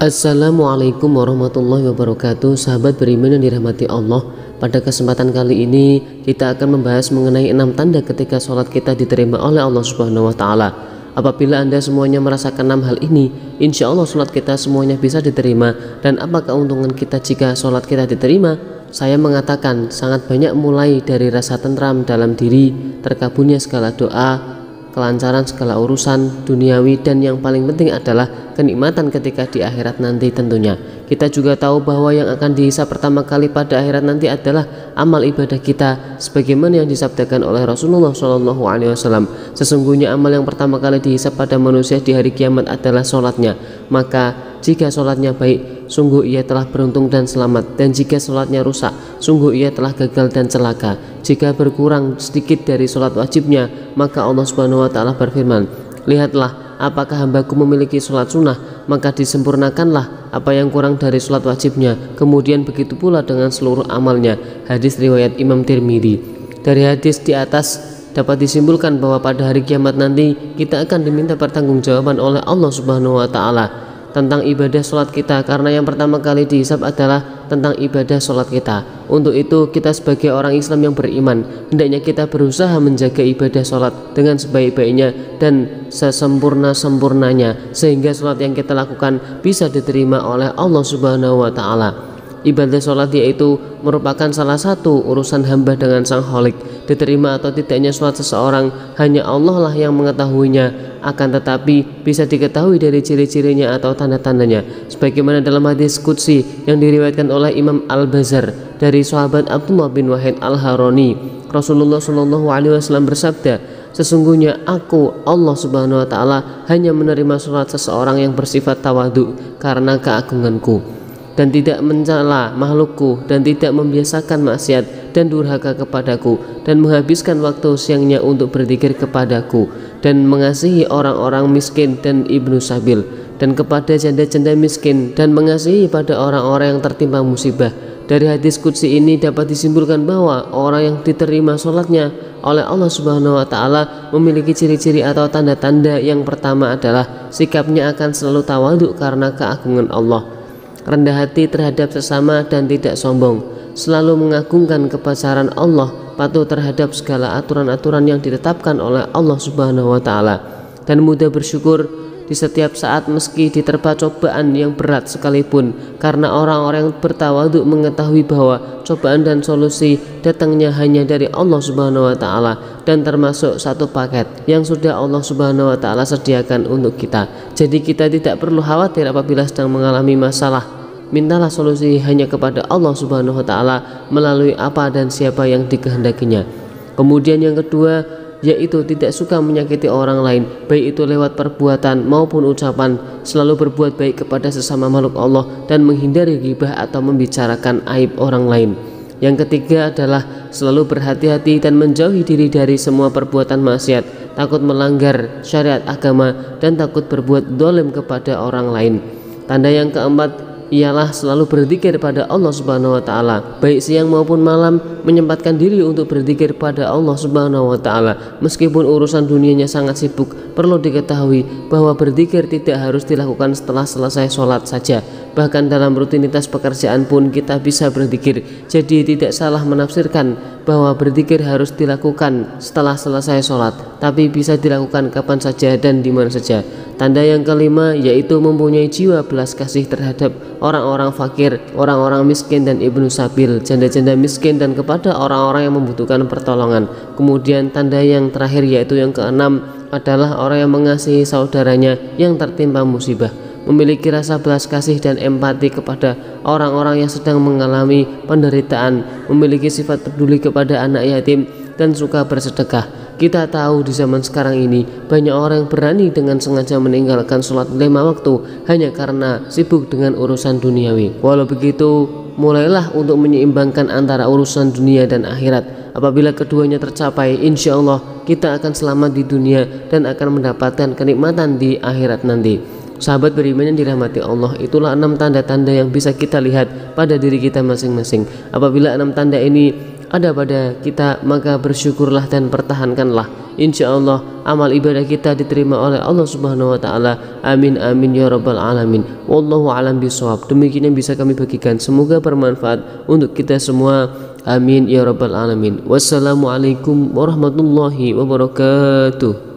Assalamualaikum warahmatullahi wabarakatuh. Sahabat beriman yang dirahmati Allah, pada kesempatan kali ini kita akan membahas mengenai 6 tanda ketika sholat kita diterima oleh Allah Subhanahu wa Ta'ala. Apabila Anda semuanya merasakan 6 hal ini, insya Allah sholat kita semuanya bisa diterima. Dan apa keuntungan kita jika sholat kita diterima? Saya mengatakan sangat banyak, mulai dari rasa tentram dalam diri, terkabulnya segala doa, kelancaran segala urusan duniawi, dan yang paling penting adalah kenikmatan ketika di akhirat nanti tentunya. Kita juga tahu bahwa yang akan dihisab pertama kali pada akhirat nanti adalah amal ibadah kita, sebagaimana yang disabdakan oleh Rasulullah SAW. Sesungguhnya amal yang pertama kali dihisab pada manusia di hari kiamat adalah sholatnya. Maka jika sholatnya baik, sungguh ia telah beruntung dan selamat, dan jika sholatnya rusak, sungguh ia telah gagal dan celaka. Jika berkurang sedikit dari sholat wajibnya, maka Allah Subhanahu wa Ta'ala berfirman, lihatlah, apakah hambaku memiliki sholat sunnah, maka disempurnakanlah apa yang kurang dari sholat wajibnya. Kemudian begitu pula dengan seluruh amalnya. Hadis riwayat Imam Tirmidzi. Dari hadis di atas dapat disimpulkan bahwa pada hari kiamat nanti kita akan diminta pertanggungjawaban oleh Allah Subhanahu wa Ta'ala tentang ibadah sholat kita, karena yang pertama kali dihisab adalah tentang ibadah sholat kita. Untuk itu kita sebagai orang Islam yang beriman, hendaknya kita berusaha menjaga ibadah sholat dengan sebaik-baiknya dan sesempurna-sempurnanya, sehingga sholat yang kita lakukan bisa diterima oleh Allah Subhanahu wa Ta'ala. Ibadah sholat yaitu merupakan salah satu urusan hamba dengan Sang Khalik. Diterima atau tidaknya sholat seseorang hanya Allah lah yang mengetahuinya, akan tetapi bisa diketahui dari ciri-cirinya atau tanda-tandanya, sebagaimana dalam hadis qudsi yang diriwayatkan oleh Imam Al-Bazar dari sahabat Abdullah bin Wahid Al-Harani. Rasulullah SAW bersabda, sesungguhnya aku, Allah Subhanahu wa Ta'ala, hanya menerima sholat seseorang yang bersifat tawadhu karena keagunganku, dan tidak mencela makhlukku, dan tidak membiasakan maksiat dan durhaka kepadaku, dan menghabiskan waktu siangnya untuk berzikir kepadaku, dan mengasihi orang-orang miskin dan ibnu sabil, dan kepada janda-janda miskin, dan mengasihi pada orang-orang yang tertimpa musibah. Dari hadis qudsi ini dapat disimpulkan bahwa orang yang diterima sholatnya oleh Allah Subhanahu wa Ta'ala memiliki ciri-ciri atau tanda-tanda. Yang pertama adalah sikapnya akan selalu tawadhu karena keagungan Allah, rendah hati terhadap sesama dan tidak sombong, selalu mengagungkan kebesaran Allah, patuh terhadap segala aturan-aturan yang ditetapkan oleh Allah Subhanahu wa Ta'ala, dan mudah bersyukur di setiap saat meski diterpa cobaan yang berat sekalipun, karena orang-orang yang bertawadhu mengetahui bahwa cobaan dan solusi datangnya hanya dari Allah Subhanahu wa Ta'ala, dan termasuk satu paket yang sudah Allah Subhanahu wa Ta'ala sediakan untuk kita. Jadi kita tidak perlu khawatir apabila sedang mengalami masalah. Mintalah solusi hanya kepada Allah Subhanahu wa Ta'ala melalui apa dan siapa yang dikehendakinya. Kemudian yang kedua yaitu tidak suka menyakiti orang lain, baik itu lewat perbuatan maupun ucapan, selalu berbuat baik kepada sesama makhluk Allah, dan menghindari ghibah atau membicarakan aib orang lain. Yang ketiga adalah selalu berhati-hati dan menjauhi diri dari semua perbuatan maksiat, takut melanggar syariat agama, dan takut berbuat zalim kepada orang lain. Tanda yang keempat ialah selalu berzikir pada Allah Subhanahu wa Ta'ala, baik siang maupun malam, menyempatkan diri untuk berzikir pada Allah Subhanahu wa Ta'ala. Meskipun urusan dunianya sangat sibuk, perlu diketahui bahwa berzikir tidak harus dilakukan setelah selesai sholat saja. Bahkan dalam rutinitas pekerjaan pun kita bisa berzikir. Jadi tidak salah menafsirkan bahwa berzikir harus dilakukan setelah selesai sholat, tapi bisa dilakukan kapan saja dan di mana saja. Tanda yang kelima yaitu mempunyai jiwa belas kasih terhadap orang-orang fakir, orang-orang miskin dan ibnu sabil, janda-janda miskin, dan kepada orang-orang yang membutuhkan pertolongan. Kemudian tanda yang terakhir yaitu yang keenam adalah orang yang mengasihi saudaranya yang tertimpa musibah, memiliki rasa belas kasih dan empati kepada orang-orang yang sedang mengalami penderitaan, memiliki sifat peduli kepada anak yatim, dan suka bersedekah. Kita tahu di zaman sekarang ini banyak orang yang berani dengan sengaja meninggalkan sholat 5 waktu hanya karena sibuk dengan urusan duniawi. Walau begitu, mulailah untuk menyeimbangkan antara urusan dunia dan akhirat. Apabila keduanya tercapai, insya Allah kita akan selamat di dunia dan akan mendapatkan kenikmatan di akhirat nanti. Sahabat beriman yang dirahmati Allah, itulah 6 tanda-tanda yang bisa kita lihat pada diri kita masing-masing. Apabila 6 tanda ini ada pada kita, maka bersyukurlah dan pertahankanlah. Insya Allah amal ibadah kita diterima oleh Allah Subhanahu wa Ta'ala. Amin amin ya rabbal alamin. Wallahu alam bisawab. Demikian yang bisa kami bagikan, semoga bermanfaat untuk kita semua. Amin ya rabbal alamin. Wassalamualaikum warahmatullahi wabarakatuh.